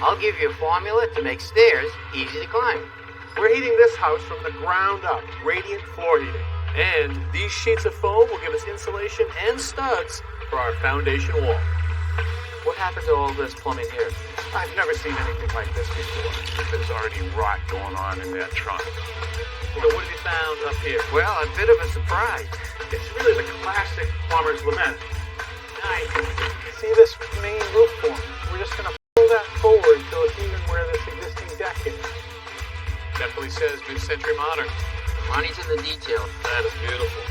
I'll give you a formula to make stairs easy to climb. We're heating this house from the ground up, radiant floor heating. And these sheets of foam will give us insulation and studs for our foundation wall. What happened to all this plumbing here? I've never seen anything like this before. There's already rot going on in that trunk. So what have you found up here? Well, a bit of a surprise. It's really the classic plumber's lament. Nice. See this main roof form? We're just going to pull that forward till it's even where this existing deck is. Definitely says mid-century modern. Money's in the details. That is beautiful.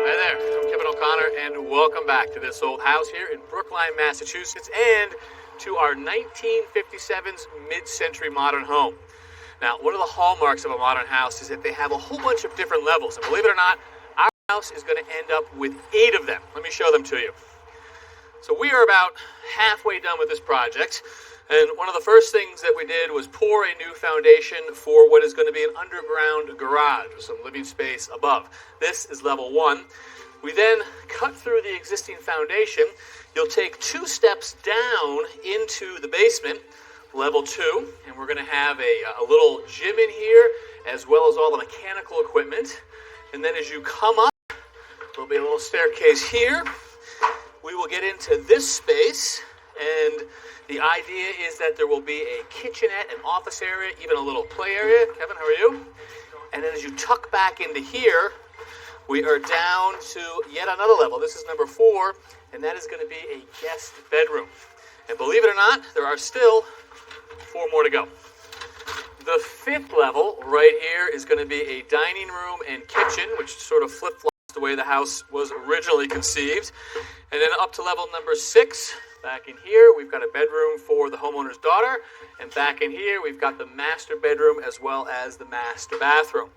Hi there, I'm Kevin O'Connor, and welcome back to this old house here in Brookline, Massachusetts, and to our 1957's mid-century modern home. Now, one of the hallmarks of a modern house is that they have a whole bunch of different levels, and believe it or not, our house is going to end up with 8 of them. Let me show them to you. So we are about halfway done with this project, and one of the first things that we did was pour a new foundation for what is going to be an underground garage with some living space above. This is level 1. We then cut through the existing foundation. You'll take 2 steps down into the basement, level 2, and we're going to have a little gym in here, as well as all the mechanical equipment. And then as you come up, there'll be a little staircase here. We will get into this space, and the idea is that there will be a kitchenette, an office area, even a little play area. Kevin, how are you? And then as you tuck back into here, we are down to yet another level. This is number 4, and that is going to be a guest bedroom. And believe it or not, there are still 4 more to go. The 5th level right here is going to be a dining room and kitchen, which sort of flip-flops the way the house was originally conceived. And then up to level number 6, back in here, we've got a bedroom for the homeowner's daughter. And back in here, we've got the master bedroom as well as the master bathroom.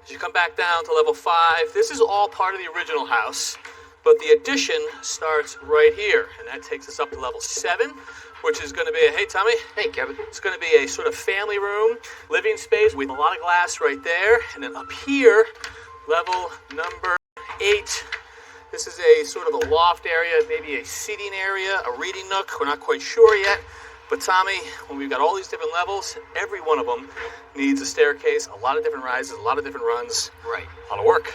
As you come back down to level 5, this is all part of the original house, but the addition starts right here. And that takes us up to level 7, which is going to be hey, Tommy. Hey, Kevin. It's going to be a sort of family room, living space with a lot of glass right there. And then up here, level number 8. This is a sort of a loft area, maybe a seating area, a reading nook. We're not quite sure yet. But Tommy, when we've got all these different levels, every one of them needs a staircase, a lot of different rises, a lot of different runs. Right. A lot of work.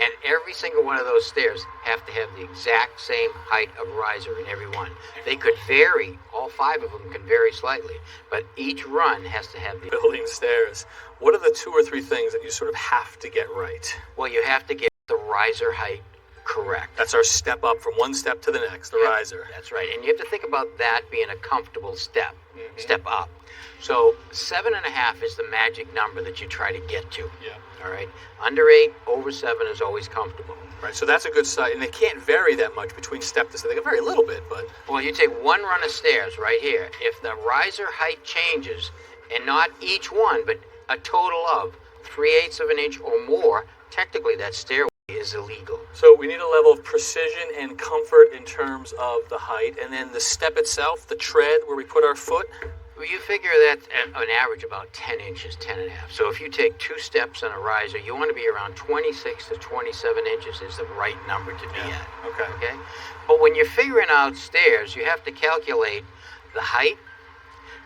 And every single one of those stairs have to have the exact same height of riser in every one. They could vary, all 5 of them can vary slightly, but each run has to have the... Building stairs. What are the 2 or 3 things that you sort of have to get right? Well, you have to get the riser height correct. That's our step up from one step to the next, the riser. That's right. And you have to think about that being a comfortable step, step up. So 7.5 is the magic number that you try to get to. Yeah. All right. Under 8, over 7 is always comfortable. Right. So that's a good size, and they can't vary that much between step to step. They can vary a little bit, but well, you take 1 run of stairs right here. If the riser height changes, and not each one, but a total of 3/8 of an inch or more, technically that stairway is illegal. So we need a level of precision and comfort in terms of the height, and then the step itself, the tread where we put our foot. Well, you figure that on average about 10 inches, 10.5. So if you take 2 steps on a riser, you want to be around 26 to 27 inches is the right number to be at. Okay. But when you're figuring out stairs, you have to calculate the height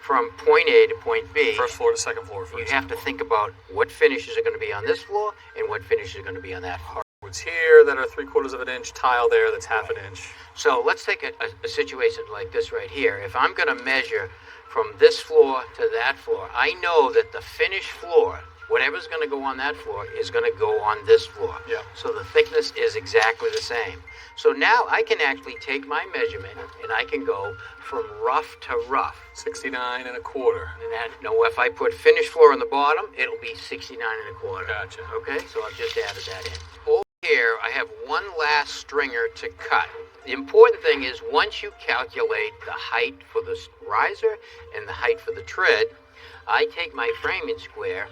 from point A to point B. First floor to second floor. You have to think about what finishes are going to be on this floor and what finishes are going to be on that floor. Hardwoods here that are 3/4 of an inch, tile there that's 1/2 inch. So let's take a situation like this right here. If I'm going to measure from this floor to that floor, I know that the finished floor, whatever's going to go on that floor, is going to go on this floor. Yeah. So the thickness is exactly the same. So now I can actually take my measurement and I can go from rough to rough. 69 1/4. And that, if I put finished floor on the bottom, it'll be 69 1/4. Gotcha. Okay, so I've just added that in. Over here, I have one last stringer to cut. The important thing is once you calculate the height for the riser and the height for the tread, I take my framing square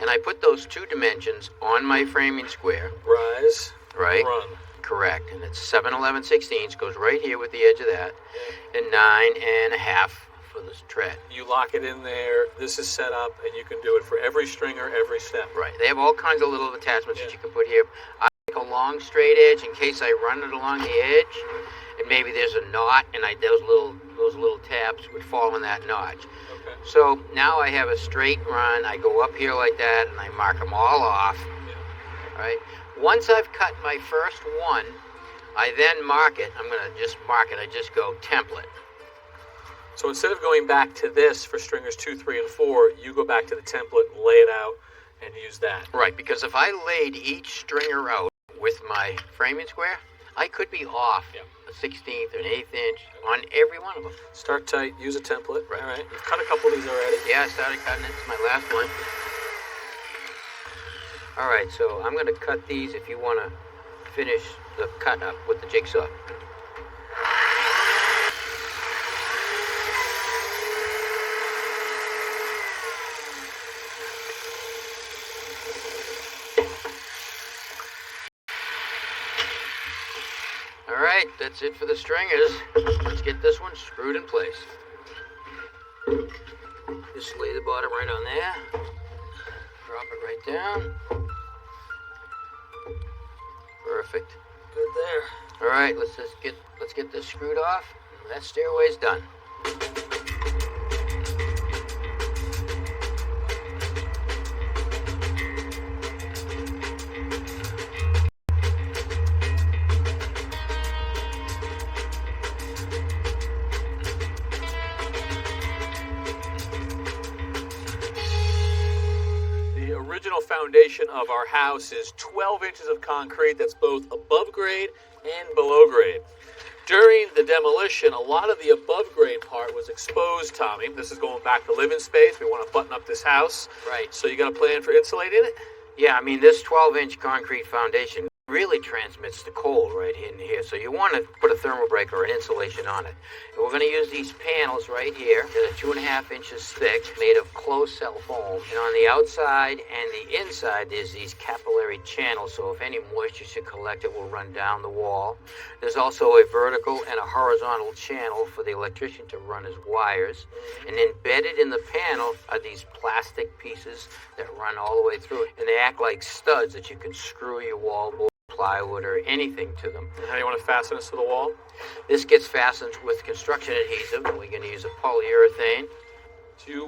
and I put those 2 dimensions on my framing square. Rise. Right? Run. Correct. And it's 7/11/16 goes right here with the edge of that. And 9.5 for this tread. You lock it in there. This is set up, and you can do it for every stringer, every step. Right. They have all kinds of little attachments that you can put here. I like a long straight edge in case I run it along the edge, and maybe there's a knot, and those little tabs would fall in that notch. Okay. So now I have a straight run. I go up here like that, and I mark them all off. Yeah. All right. Once I've cut my first one, I then mark it. I'm going to just mark it. I just go template. So instead of going back to this for stringers 2, 3, and 4, you go back to the template, lay it out, and use that. Right, because if I laid each stringer out with my framing square, I could be off a 16th or an 1/8 inch on every one of them. Start tight, use a template. Right. All right. You've cut a couple of these already. Yeah, I started cutting it. It's my last one. All right, so I'm going to cut these if you want to finish the cut up with the jigsaw. All right, that's it for the stringers. Let's get this one screwed in place. Just lay the bottom right on there. Drop it right down. Perfect. Good there. All right, let's get this screwed off. That stairway's done. The original foundation of our house is 12 inches of concrete that's both above grade and below grade. During the demolition, a lot of the above grade part was exposed, Tommy. This is going back to living space. We want to button up this house. Right. So you got a plan for insulating it? Yeah, I mean, this 12-inch concrete foundation really transmits the cold right in here. So you want to put a thermal break or an insulation on it. And we're going to use these panels right here that are 2.5 inches thick, made of closed cell foam. And on the outside and the inside, there's these capillary channels. So if any moisture should collect, it will run down the wall. There's also a vertical and a horizontal channel for the electrician to run his wires. And embedded in the panel are these plastic pieces that run all the way through it. And they act like studs that you can screw your wallboard, plywood, or anything to them. And how do you want to fasten this to the wall? This gets fastened with construction adhesive, and we're going to use a polyurethane. Do you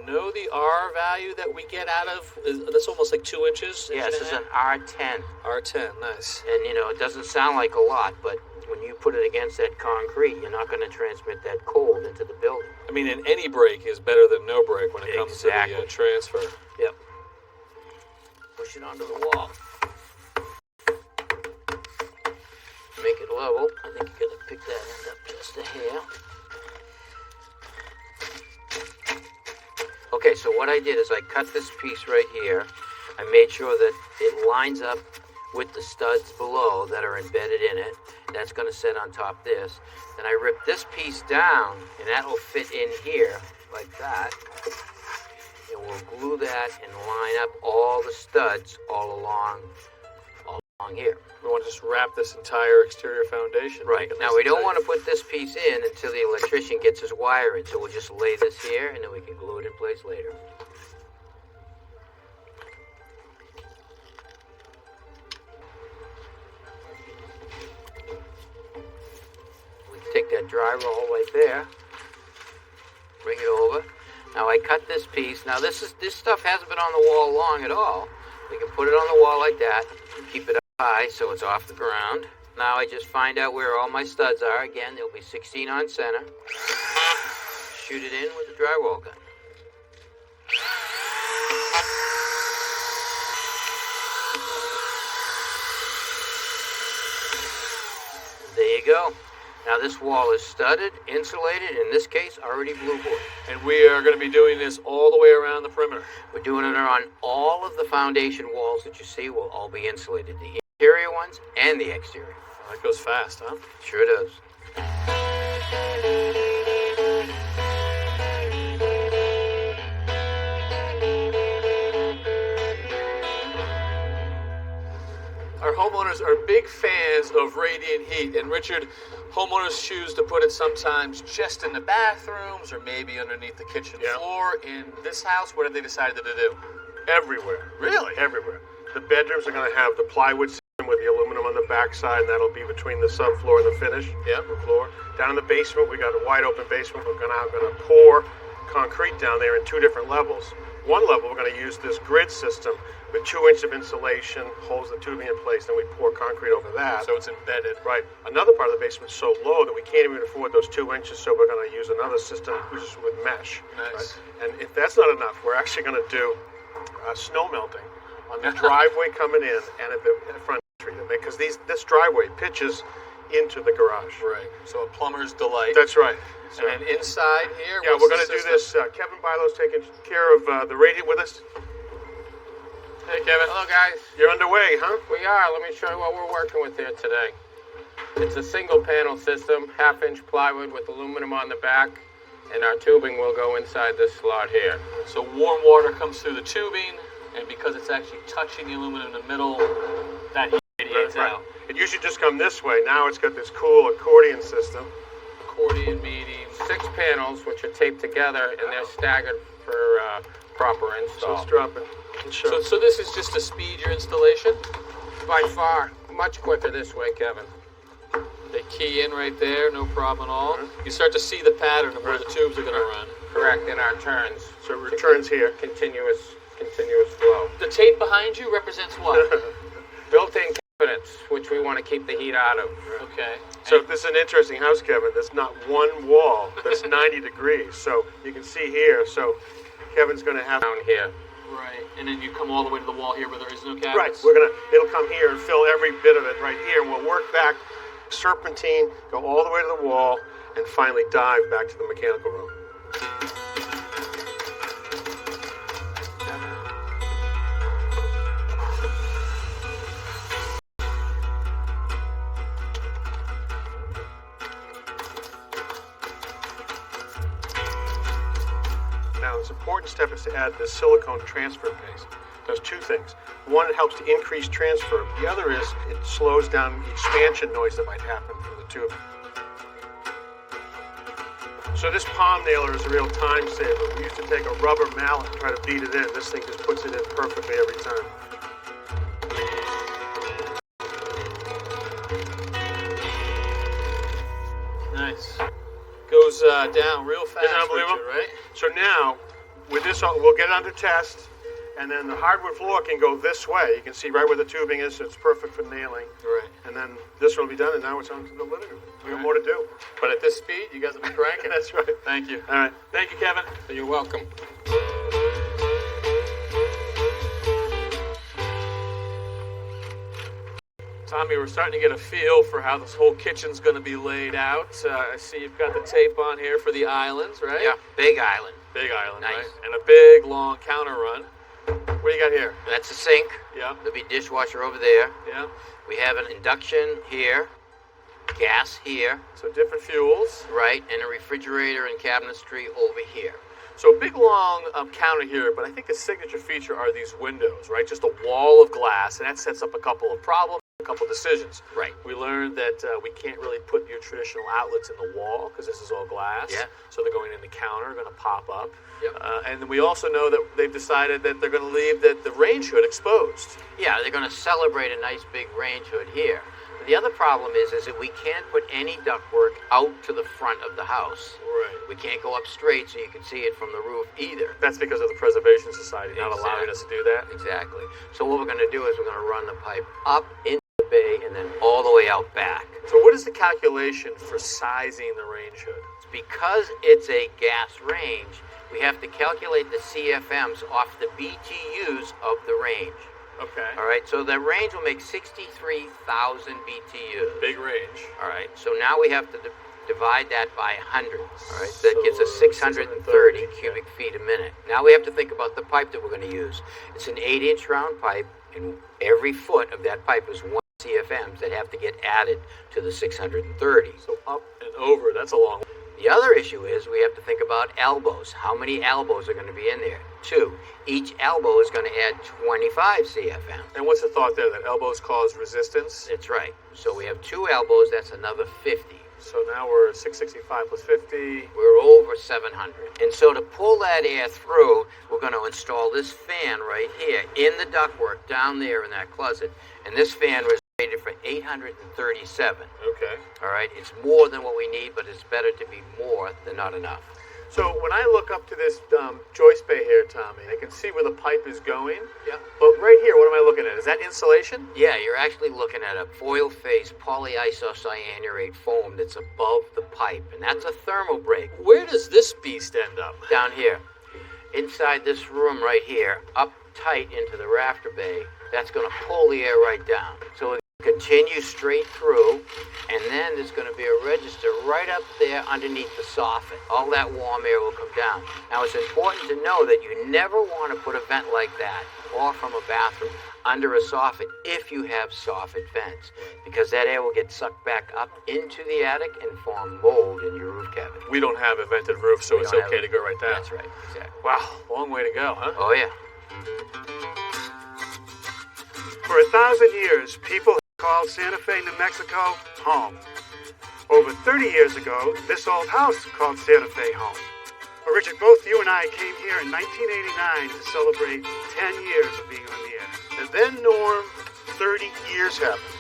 know the R value that we get out of? That's almost like 2 inches. Yeah, this is an R10. R10, nice. And, you know, it doesn't sound like a lot, but when you put it against that concrete, you're not going to transmit that cold into the building. I mean, and any break is better than no break when it comes Exactly. to the transfer. Yep. Push it onto the wall. Make it level. I think you're going to pick that end up just a hair. Okay, so what I did is I cut this piece right here. I made sure that it lines up with the studs below that are embedded in it. That's going to sit on top this. Then I ripped this piece down, and that will fit in here like that. And we'll glue that and line up all the studs all along here. We want to just wrap this entire exterior foundation. Right. Now, we don't want to put this piece in until the electrician gets his wire in, so we'll just lay this here, and then we can glue it in place later. We take that dry roll right there, bring it over. Now, I cut this piece. Now, this stuff hasn't been on the wall long at all. We can put it on the wall like that, keep it up high so it's off the ground. Now I just find out where all my studs are. Again, there'll be 16 on center. Shoot it in with the drywall gun. There you go. Now this wall is studded, insulated, in this case already blue board. And we are going to be doing this all the way around the perimeter. We're doing it on all of the foundation walls that you see will all be insulated. The interior ones and the exterior. Well, that goes fast, huh? Sure does. Our homeowners are big fans of radiant heat, and Richard, homeowners choose to put it sometimes just in the bathrooms or maybe underneath the kitchen floor. In this house, what have they decided to do? Everywhere. Really? Everywhere. The bedrooms are going to have the plywood system with the aluminum on the backside, and that'll be between the subfloor and the finish. Yep. The floor. Down in the basement, we got a wide open basement. We're gonna pour concrete down there in 2 different levels. One level, we're going to use this grid system with 2 inches of insulation, holds the tubing in place, then we pour concrete over that. So it's embedded. Right. Another part of the basement is so low that we can't even afford those 2 inches, so we're going to use another system, which is with mesh. Nice. Right? And if that's not enough, we're actually going to do snow melting on the driveway coming in and at the front entry, because this driveway pitches into the garage. Right. So a plumber's delight. That's right. So, and then inside here, yeah, what's we're going the to do system? this. Kevin Bilo's taking care of the radiant with us. Hey, Kevin. Hello, guys. You're underway, huh? We are. Let me show you what we're working with here today. It's a single panel system, 1/2-inch plywood with aluminum on the back, and our tubing will go inside this slot here. So warm water comes through the tubing, and because it's actually touching the aluminum in the middle, that heat radiates out. It usually just come this way. Now it's got this cool accordion system. Accordion meeting. 6 panels, which are taped together, and they're staggered for proper So install. let's drop it. And show. So this is just to speed your installation? By far, much quicker this way, Kevin. They key in right there, no problem at all. You start to see the pattern of where the tubes are going to run. Correct, in our turns. So it returns here. Continuous flow. The tape behind you represents what? Built-in cabinets, which we want to keep the heat out of. Okay. So this is an interesting house, Kevin. There's not one wall that's 90 degrees. So you can see here. So Kevin's going to have Down here. Right. And then you come all the way to the wall here where there is no cabinets. right. It'll come here and fill every bit of it right here, and we'll work back serpentine, go all the way to the wall, and finally dive back to the mechanical room. Now, this important step is to add the silicone transfer paste. It does 2 things. One, it helps to increase transfer. The other is it slows down the expansion noise that might happen from the tube. So this palm nailer is a real time saver. We used to take a rubber mallet and try to beat it in. This thing just puts it in perfectly every time. Nice. Goes down real fast. Isn't that unbelievable? Richard, right? So now, with this, we'll get it under test, and then the hardwood floor can go this way. You can see right where the tubing is, so it's perfect for nailing. Right. And then this one will be done, and now it's on to the living room. We got more to do. But at this speed, you guys will be cranking. That's right. Thank you. All right. Thank you, Kevin. You're welcome. Tommy, we're starting to get a feel for how this whole kitchen's going to be laid out. I see you've got the tape on here for the islands, right? Yeah, big island. Big island, Nice. right? And a big, long counter run. What do you got here? That's a sink. Yeah, There'll be dishwasher over there. yeah. We have an induction here, gas here, So different fuels. right, and a refrigerator and cabinetry over here. So a big, long counter here, but I think a signature feature are these windows, right? Just a wall of glass, and that sets up a couple of problems, a couple of decisions. Right. We learned that we can't really put your traditional outlets in the wall because this is all glass. Yeah. So they're going in the counter, going to pop up. Yep. And then we also know that they've decided that they're going to leave the range hood exposed. Yeah, they're going to celebrate a nice big range hood here. But the other problem is that we can't put any ductwork out to the front of the house. Right. We can't go up straight so you can see it from the roof either. That's because of the Preservation Society not allowing Exactly. us to do that. Exactly. So what we're going to do is we're going to run the pipe up into the bay and then all the way out back. So what is the calculation for sizing the range hood? Because it's a gas range, we have to calculate the CFMs off the BTUs of the range. Okay. All right, so the range will make 63,000 BTUs. Big range. All right, so now we have to divide that by 100. All right, so that So, gives us 630 cubic feet a minute. Now we have to think about the pipe that we're going to use. It's an 8-inch round pipe, and every foot of that pipe is 1 CFMs that have to get added to the 630. So up and over, that's a long way. The other issue is we have to think about elbows. How many elbows are going to be in there? 2. Each elbow is going to add 25 CFM. And what's the thought there? That elbows cause resistance? That's right. So we have 2 elbows, that's another 50. So now we're 665 plus 50. We're over 700. And so to pull that air through, we're going to install this fan right here in the ductwork down there in that closet. And this fan was $837. Okay. All right, it's more than what we need, but it's better to be more than not enough. So when I look up to this joist bay here, Tommy, I can see where the pipe is going. Yeah. But right here, what am I looking at? Is that insulation? Yeah, you're actually looking at a foil-faced polyisocyanurate foam that's above the pipe, and that's a thermal break. Where does this beast end up? Down here, inside this room right here, up tight into the rafter bay, that's going to pull the air right down. So it continue straight through, and then there's going to be a register right up there underneath the soffit. All that warm air will come down. Now, it's important to know that you never want to put a vent like that, or from a bathroom, under a soffit if you have soffit vents, because that air will get sucked back up into the attic and form mold in your roof cavity. We don't have a vented roof, so it's okay to go right there. That's right, exactly. Wow, long way to go, huh? Oh, yeah. For 1,000 years, people have called Santa Fe, New Mexico, home. Over 30 years ago, this old house called Santa Fe home. Well, Richard, both you and I came here in 1989 to celebrate 10 years of being on the air. And then, Norm, 30 years happened.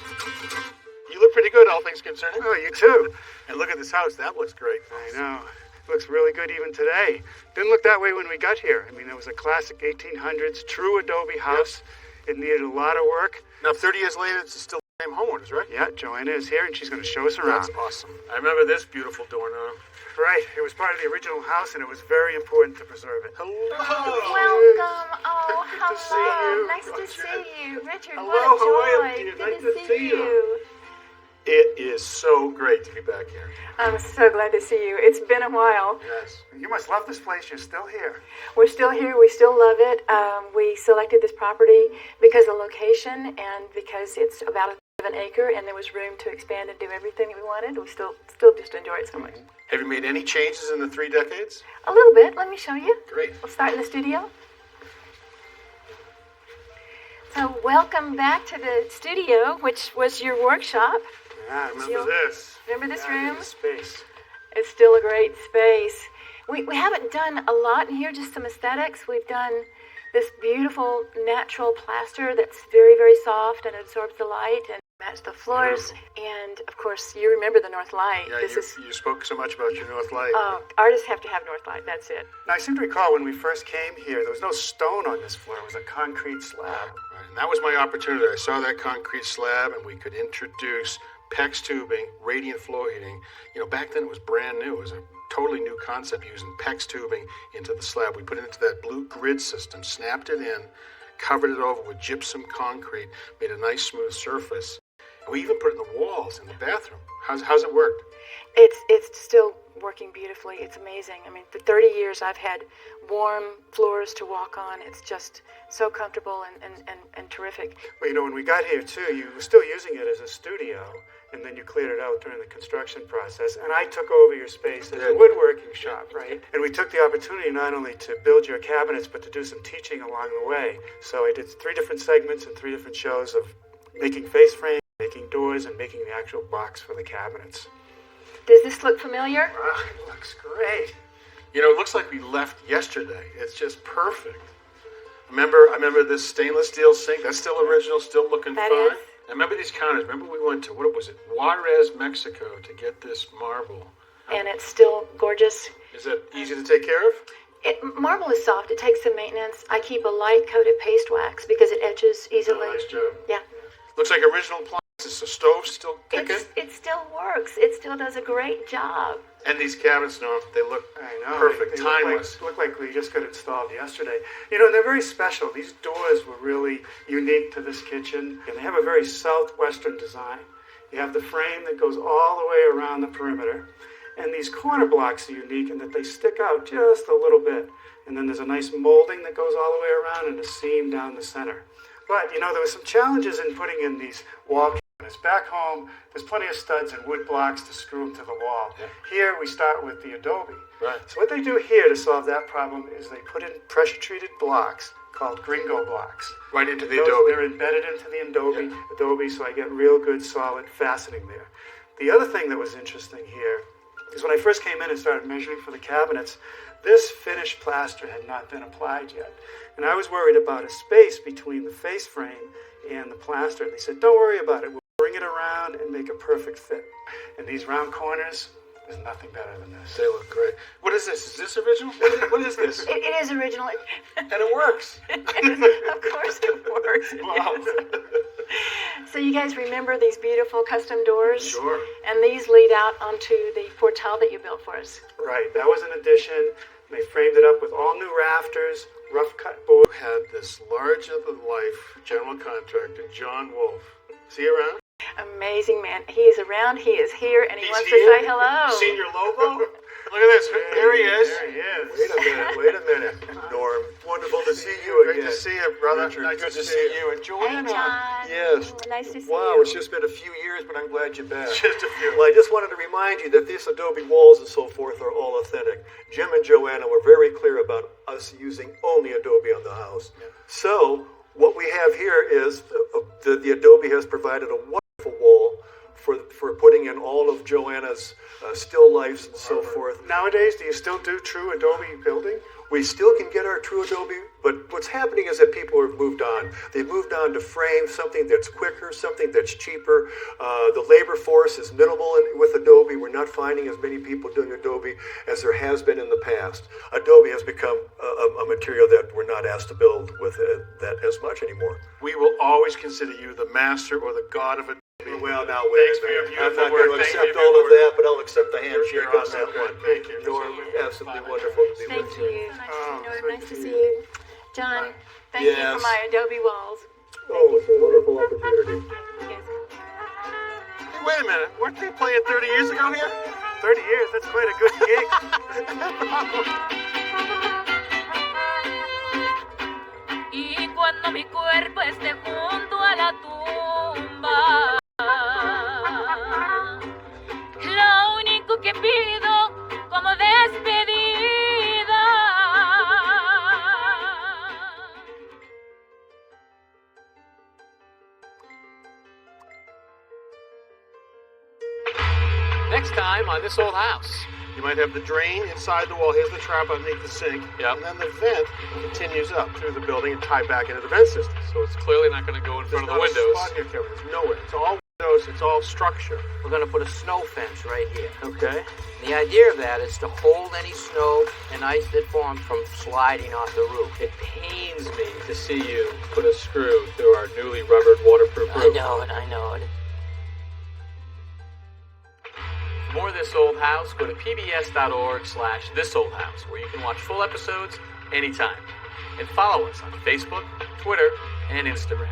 You look pretty good, all things considered. Oh, you too. And look at this house. That looks great. I know. Looks really good even today. Didn't look that way when we got here. I mean, it was a classic 1800s true adobe house. It needed a lot of work. Now, 30 years later, it's still the same homeowners, right? Yeah, Joanna is here, and she's going to show us around. That's awesome. I remember this beautiful door, Norm. Right. It was part of the original house, and it was very important to preserve it. Hello. Welcome. Oh, Good to see hello. you. Nice to see you. Richard, Hello, what a how are joy. you? Good Nice to see you. It is so great to be back here. I'm so glad to see you. It's been a while. Yes. You must love this place. You're still here. We're still here. We still love it. We selected this property because of location and because it's about an acre and there was room to expand and do everything we wanted. We still just enjoy it so much. Have you made any changes in the 3 decades? A little bit. Let me show you. Great. We'll start in the studio. So welcome back to the studio, which was your workshop. Yeah, I remember You'll- this. Remember this Yeah, room? this space. It's still a great space. We haven't done a lot in here, just some aesthetics. We've done this beautiful natural plaster that's very, very soft and absorbs the light and matches the floors. And, of course, you remember the North Light. Yeah, you spoke so much about your North Light. Artists have to have North Light, that's it. Now, I seem to recall when we first came here, there was no stone on this floor. It was a concrete slab. Right, and that was my opportunity. I saw that concrete slab, and we could introduce PEX tubing, radiant floor heating. You know, back then it was brand new. It was a totally new concept using PEX tubing into the slab. We put it into that blue grid system, snapped it in, covered it over with gypsum concrete, made a nice smooth surface. And we even put it in the walls in the bathroom. How's it worked? It's still working beautifully. It's amazing. I mean, for 30 years I've had warm floors to walk on. It's just so comfortable and terrific. Well, you know, when we got here, too, you were still using it as a studio, and then you cleared it out during the construction process. And I took over your space as a woodworking shop, right? And we took the opportunity not only to build your cabinets, but to do some teaching along the way. So I did 3 different segments and 3 different shows of making face frames, making doors, and making the actual box for the cabinets. Does this look familiar? Ah, it looks great. You know, it looks like we left yesterday. It's just perfect. I remember this stainless steel sink. That's still original, still looking That fine. is. I remember these counters. Remember we went to, what was it, Juarez, Mexico to get this marble. And it's still gorgeous. Is it easy to take care of? Marble is soft. It takes some maintenance. I keep a light coat of paste wax because it etches easily. Nice job. Yeah. Looks like original appliances. The stove's still kicking. It still works. It still does a great job. And these cabinets, Norm, they look I know. perfect, They timeless. look like we just got installed yesterday. You know, and they're very special. These doors were really unique to this kitchen, and they have a very southwestern design. You have the frame that goes all the way around the perimeter, and these corner blocks are unique in that they stick out just a little bit. And then there's a nice molding that goes all the way around and a seam down the center. But, you know, there were some challenges in putting in these wall cabinets. Back home, there's plenty of studs and wood blocks to screw them to the wall. Yeah. Here, we start with the adobe. Right. So what they do here to solve that problem is they put in pressure-treated blocks called gringo blocks. Right into the Those- adobe. They're embedded into the adobe, so I get real good, solid fastening there. The other thing that was interesting here is when I first came in and started measuring for the cabinets, this finished plaster had not been applied yet. And I was worried about a space between the face frame and the plaster. They said, don't worry about it. We'll swing it around and make a perfect fit. And these round corners, there's nothing better than this. They look great. What is this? Is this original? What is this? It is original. And it works. Of course it works. Wow. So you guys remember these beautiful custom doors? Sure. And these lead out onto the portal that you built for us. Right, that was an addition. They framed it up with all new rafters, rough cut board. Had this larger-than-life general contractor, John Wolf. Is he around? Amazing man. He is around, he is here, and he He's wants here? to say hello. Senior Lobo? Look at this. There he is. There he is. Wait a minute, Norm. Wonderful to see you Great again. to see you, brother. Richard, Nice good to see you. And Hey, Joanna. John. Yes. Nice to see Wow, you. it's just been a few years, but I'm glad you're back. Just a few. Well, I just wanted to remind you that these Adobe walls and so forth are all authentic. Jim and Joanna were very clear about us using only Adobe on the house. So, what we have here is the Adobe has provided a wonderful wall for putting in all of Joanna's still lifes and so forth. Nowadays, do you still do true Adobe building? We still can get our true Adobe, but what's happening is that people have moved on. They've moved on to frame, something that's quicker, something that's cheaper. The labor force is minimal with Adobe. We're not finding as many people doing Adobe as there has been in the past. Adobe has become a material that we're not asked to build with that as much anymore. We will always consider you the master or the god of Adobe. Well, now Thanks wait for a your minute. I'm beautiful not going work. to Thank accept you all for of your that, but I'll accept the handshake You're on awesome. that one. Thank you. Norm, absolutely wonderful to be Thank with you. you. Oh, Nice to see you. John, thank you Yes. for my Adobe walls. Oh, it's a wonderful opportunity. Yes. Hey, wait a minute. Weren't they playing 30 years ago here? 30 years, that's quite a good gig. Y cuando mi cuerpo esté junto a la tumba, lo único que pido como despedida Next time on This Old House. You might have the drain inside the wall. Here's the trap underneath the sink. Yep. And then the vent continues up through the building and tied back into the vent system. So it's clearly not going to go in front of the There's windows. not a spot here, Kevin. There's nowhere. It's all windows. It's all structure. We're going to put a snow fence right here. Okay. The idea of that is to hold any snow and ice that forms from sliding off the roof. It pains me to see you put a screw through our newly rubbered waterproof I roof. know it, I know it. For more of This Old House, go to pbs.org/thisoldhouse, where you can watch full episodes anytime. And follow us on Facebook, Twitter, and Instagram.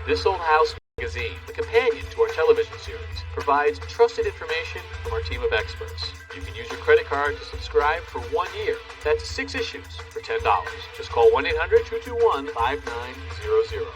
This Old House magazine, the companion to our television series, provides trusted information from our team of experts. You can use your credit card to subscribe for 1 year. That's 6 issues for $10. Just call 1-800-221-5900.